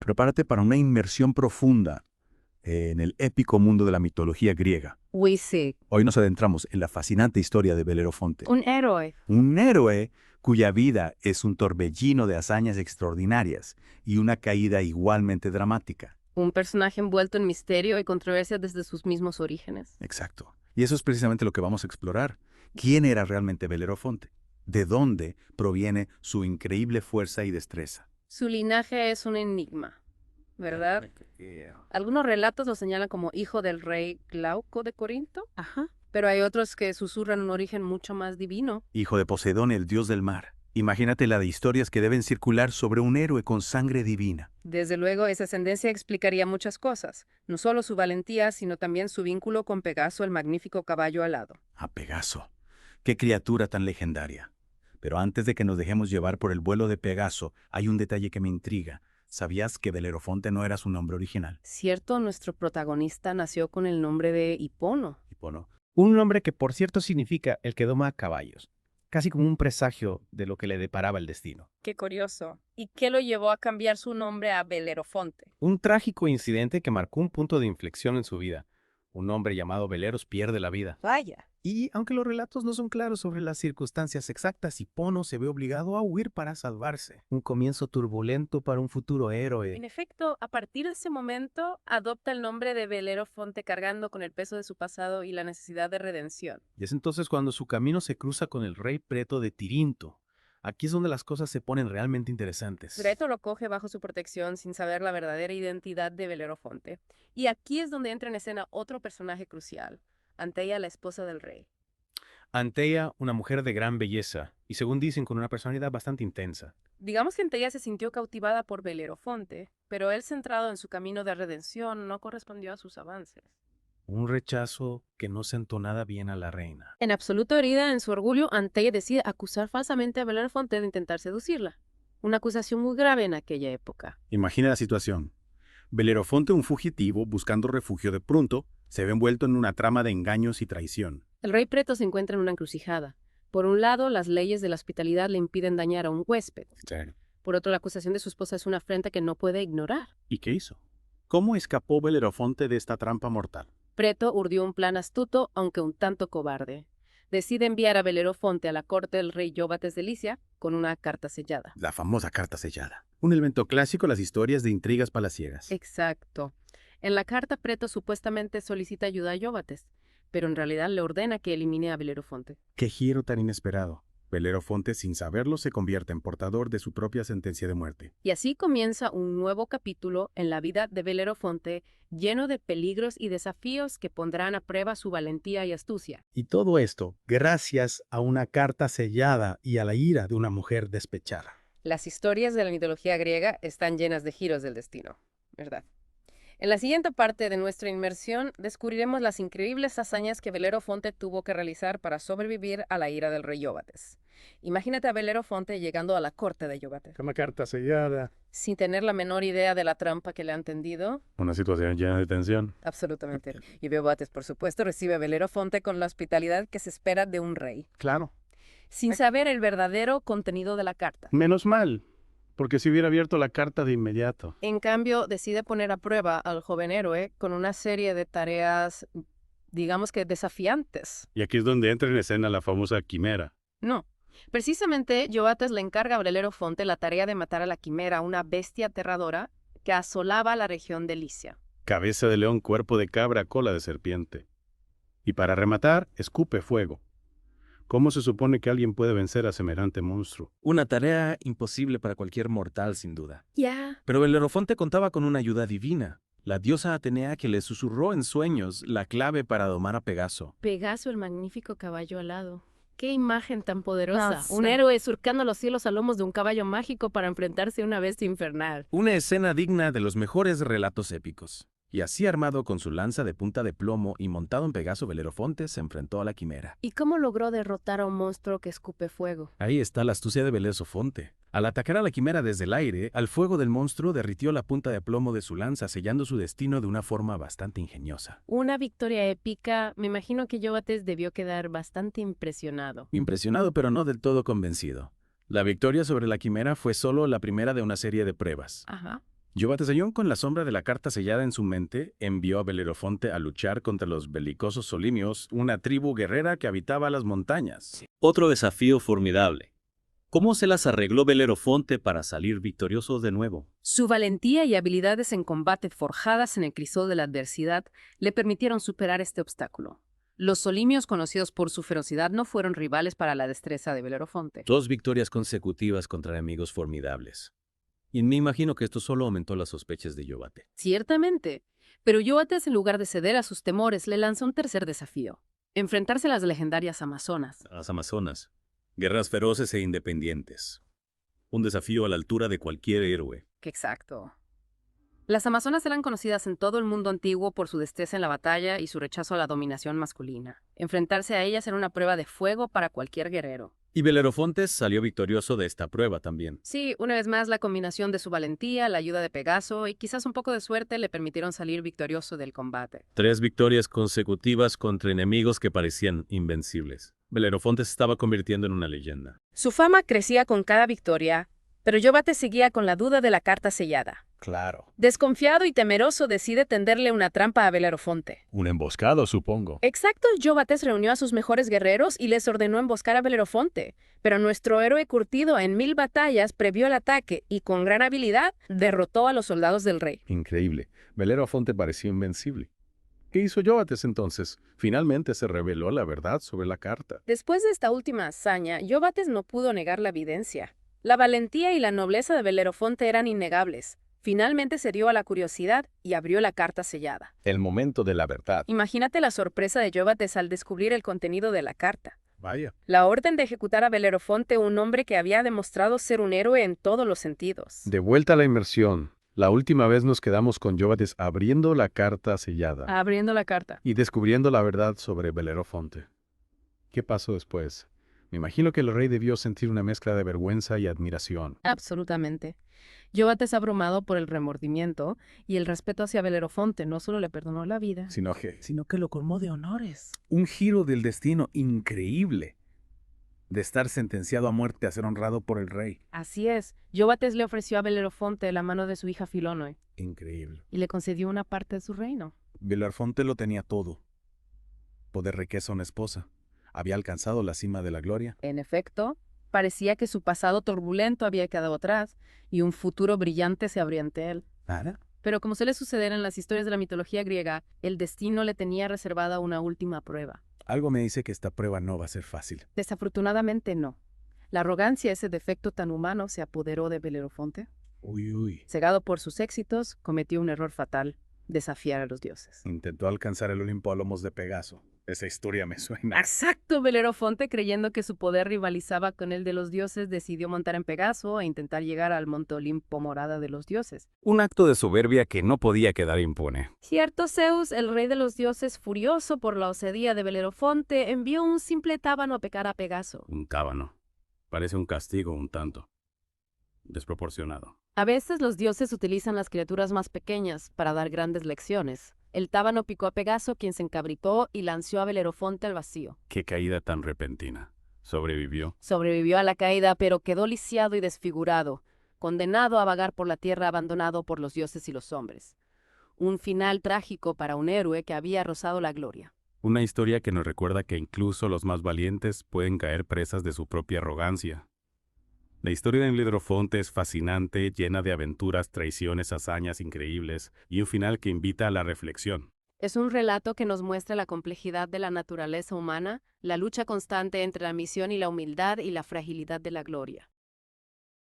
Prepárate para una inmersión profunda en el épico mundo de la mitología griega. Uy, sí. Hoy nos adentramos en la fascinante historia de Belerofonte. Un héroe. Un héroe cuya vida es un torbellino de hazañas extraordinarias y una caída igualmente dramática. Un personaje envuelto en misterio y controversia desde sus mismos orígenes. Exacto. Y eso es precisamente lo que vamos a explorar. ¿Quién era realmente Belerofonte? ¿De dónde proviene su increíble fuerza y destreza? Su linaje es un enigma, ¿verdad? Algunos relatos lo señalan como hijo del rey Glauco de Corinto. Ajá. Pero hay otros que susurran un origen mucho más divino. Hijo de Poseidón, el dios del mar. Imagínate la de historias que deben circular sobre un héroe con sangre divina. Desde luego, esa ascendencia explicaría muchas cosas. No solo su valentía, sino también su vínculo con Pegaso, el magnífico caballo alado. A Pegaso. ¡Qué criatura tan legendaria! Pero antes de que nos dejemos llevar por el vuelo de Pegaso, hay un detalle que me intriga. ¿Sabías que Belerofonte no era su nombre original? Cierto, nuestro protagonista nació con el nombre de Hipono. Hipono. Un nombre que por cierto significa el que doma caballos, casi como un presagio de lo que le deparaba el destino. Qué curioso. ¿Y qué lo llevó a cambiar su nombre a Belerofonte? Un trágico incidente que marcó un punto de inflexión en su vida. Un hombre llamado Beleros pierde la vida. Vaya. Y aunque los relatos no son claros sobre las circunstancias exactas, Hipono se ve obligado a huir para salvarse. Un comienzo turbulento para un futuro héroe. En efecto, a partir de ese momento, adopta el nombre de Belerofonte cargando con el peso de su pasado y la necesidad de redención. Y es entonces cuando su camino se cruza con el rey Preto de Tirinto. Aquí es donde las cosas se ponen realmente interesantes. Preto lo coge bajo su protección sin saber la verdadera identidad de Belerofonte. Y aquí es donde entra en escena otro personaje crucial, Anteia, la esposa del rey. Anteia, una mujer de gran belleza, y según dicen con una personalidad bastante intensa. Digamos que Anteia se sintió cautivada por Belerofonte, pero él, centrado en su camino de redención, no correspondió a sus avances. Un rechazo que no sentó nada bien a la reina. En absoluto herida en su orgullo, Anteia decide acusar falsamente a Belerofonte de intentar seducirla. Una acusación muy grave en aquella época. Imagina la situación. Belerofonte, un fugitivo buscando refugio de pronto, se ve envuelto en una trama de engaños y traición. El rey Preto se encuentra en una encrucijada. Por un lado, las leyes de la hospitalidad le impiden dañar a un huésped. Por otro, la acusación de su esposa es una afrenta que no puede ignorar. ¿Y qué hizo? ¿Cómo escapó Belerofonte de esta trampa mortal? Preto urdió un plan astuto, aunque un tanto cobarde. Decide enviar a Belerofonte a la corte del rey Yóbates de Licia con una carta sellada. La famosa carta sellada. Un elemento clásico en las historias de intrigas palaciegas. Exacto. En la carta, Preto supuestamente solicita ayuda a Yóbates, pero en realidad le ordena que elimine a Belerofonte. ¡Qué giro tan inesperado! Belerofonte, sin saberlo, se convierte en portador de su propia sentencia de muerte. Y así comienza un nuevo capítulo en la vida de Belerofonte, lleno de peligros y desafíos que pondrán a prueba su valentía y astucia. Y todo esto gracias a una carta sellada y a la ira de una mujer despechada. Las historias de la mitología griega están llenas de giros del destino, ¿verdad? En la siguiente parte de nuestra inmersión descubriremos las increíbles hazañas que Belerofonte tuvo que realizar para sobrevivir a la ira del rey Yóbates. Imagínate a Belerofonte llegando a la corte de Yóbates, Una carta sellada. sin tener la menor idea de la trampa que le han tendido. Una situación llena de tensión. Absolutamente. Y Yóbates, por supuesto, recibe a Belerofonte con la hospitalidad que se espera de un rey, Claro. sin saber el verdadero contenido de la carta. Menos mal, porque si hubiera abierto la carta de inmediato. En cambio, decide poner a prueba al joven héroe con una serie de tareas, digamos que desafiantes. Y aquí es donde entra en escena la famosa quimera. No. Precisamente, Yóbates le encarga a Belerofonte la tarea de matar a la quimera, una bestia aterradora que asolaba la región de Licia. Cabeza de león, cuerpo de cabra, cola de serpiente. Y para rematar, escupe fuego. ¿Cómo se supone que alguien puede vencer a semejante monstruo? Una tarea imposible para cualquier mortal, sin duda. Ya. Pero Belerofonte contaba con una ayuda divina, la diosa Atenea que le susurró en sueños la clave para domar a Pegaso. Pegaso, el magnífico caballo alado. ¡Qué imagen tan poderosa! No, Un sí. héroe surcando los cielos a lomos de un caballo mágico para enfrentarse a una bestia infernal. Una escena digna de los mejores relatos épicos. Y así armado con su lanza de punta de plomo y montado en Pegaso, Belerofonte se enfrentó a la quimera. ¿Y cómo logró derrotar a un monstruo que escupe fuego? Ahí está la astucia de Belerofonte. Al atacar a la quimera desde el aire, al fuego del monstruo derritió la punta de plomo de su lanza, sellando su destino de una forma bastante ingeniosa. Una victoria épica. Me imagino que Yóbates debió quedar bastante impresionado. Impresionado pero no del todo convencido. La victoria sobre la quimera fue solo la primera de una serie de pruebas. Ajá. Yovatesayón, con la sombra de la carta sellada en su mente, envió a Belerofonte a luchar contra los belicosos solimios, una tribu guerrera que habitaba las montañas. Otro desafío formidable. ¿Cómo se las arregló Belerofonte para salir victorioso de nuevo? Su valentía y habilidades en combate forjadas en el crisol de la adversidad le permitieron superar este obstáculo. Los solimios, conocidos por su ferocidad, no fueron rivales para la destreza de Belerofonte. 2 victorias consecutivas contra enemigos formidables. Y me imagino que esto solo aumentó las sospechas de Yovate. Ciertamente, pero Yovates, en lugar de ceder a sus temores, le lanza un tercer desafío: enfrentarse a las legendarias Amazonas. Las Amazonas. Guerras feroces e independientes. Un desafío a la altura de cualquier héroe. Exacto. Las Amazonas eran conocidas en todo el mundo antiguo por su destreza en la batalla y su rechazo a la dominación masculina. Enfrentarse a ellas era una prueba de fuego para cualquier guerrero. Y Belerofonte salió victorioso de esta prueba también. Sí, una vez más, la combinación de su valentía, la ayuda de Pegaso y quizás un poco de suerte le permitieron salir victorioso del combate. 3 victorias consecutivas contra enemigos que parecían invencibles. Belerofonte se estaba convirtiendo en una leyenda. Su fama crecía con cada victoria, pero Yovates seguía con la duda de la carta sellada. Claro. Desconfiado y temeroso, decide tenderle una trampa a Belerofonte. Un emboscado, supongo. Exacto, Yovates reunió a sus mejores guerreros y les ordenó emboscar a Belerofonte, pero nuestro héroe curtido en 1000 batallas previó el ataque y con gran habilidad derrotó a los soldados del rey. Increíble. Belerofonte parecía invencible. ¿Qué hizo Yovates entonces? Finalmente se reveló la verdad sobre la carta. Después de esta última hazaña, Yovates no pudo negar la evidencia. La valentía y la nobleza de Belerofonte eran innegables. Finalmente se dio a la curiosidad y abrió la carta sellada. El momento de la verdad. Imagínate la sorpresa de Yovates al descubrir el contenido de la carta. Vaya. La orden de ejecutar a Belerofonte, un hombre que había demostrado ser un héroe en todos los sentidos. De vuelta a la inmersión. La última vez nos quedamos con Yovates abriendo la carta sellada Abriendo la carta. y descubriendo la verdad sobre Belerofonte. ¿Qué pasó después? Me imagino que el rey debió sentir una mezcla de vergüenza y admiración. Absolutamente. Yovates, abrumado por el remordimiento y el respeto hacia Belerofonte, no solo le perdonó la vida, Sino que lo colmó de honores. Un giro del destino increíble. De estar sentenciado a muerte a ser honrado por el rey. Así es, Yovates le ofreció a Belerofonte la mano de su hija Filónoe Increíble. y le concedió una parte de su reino. Belerofonte lo tenía todo. Poder, riqueza, una esposa. Había alcanzado la cima de la gloria. En efecto, parecía que su pasado turbulento había quedado atrás y un futuro brillante se abría ante él. ¿Nada? Pero como suele suceder en las historias de la mitología griega, el destino le tenía reservada una última prueba. Algo me dice que esta prueba no va a ser fácil. Desafortunadamente no. La arrogancia, ese defecto tan humano, se apoderó de Belerofonte. Uy. Cegado por sus éxitos, cometió un error fatal: desafiar a los dioses. Intentó alcanzar el Olimpo a lomos de Pegaso. Esa historia me suena. Exacto, Belerofonte, creyendo que su poder rivalizaba con el de los dioses, decidió montar en Pegaso e intentar llegar al Monte Olimpo, morada de los dioses. un acto de soberbia que no podía quedar impune. Cierto Zeus, el rey de los dioses, furioso por la osadía de Belerofonte, envió un simple tábano a pecar a Pegaso. Un tábano. Parece un castigo un tanto desproporcionado. A veces los dioses utilizan las criaturas más pequeñas para dar grandes lecciones. El tábano picó a Pegaso, quien se encabritó y lanzó a Belerofonte al vacío. Qué caída tan repentina. Sobrevivió. Sobrevivió a la caída, pero quedó lisiado y desfigurado, condenado a vagar por la tierra, abandonado por los dioses y los hombres. Un final trágico para un héroe que había rozado la gloria. Una historia que nos recuerda que incluso los más valientes pueden caer presas de su propia arrogancia. La historia de Belerofonte es fascinante, llena de aventuras, traiciones, hazañas increíbles y un final que invita a la reflexión. Es un relato que nos muestra la complejidad de la naturaleza humana, la lucha constante entre la ambición y la humildad y la fragilidad de la gloria.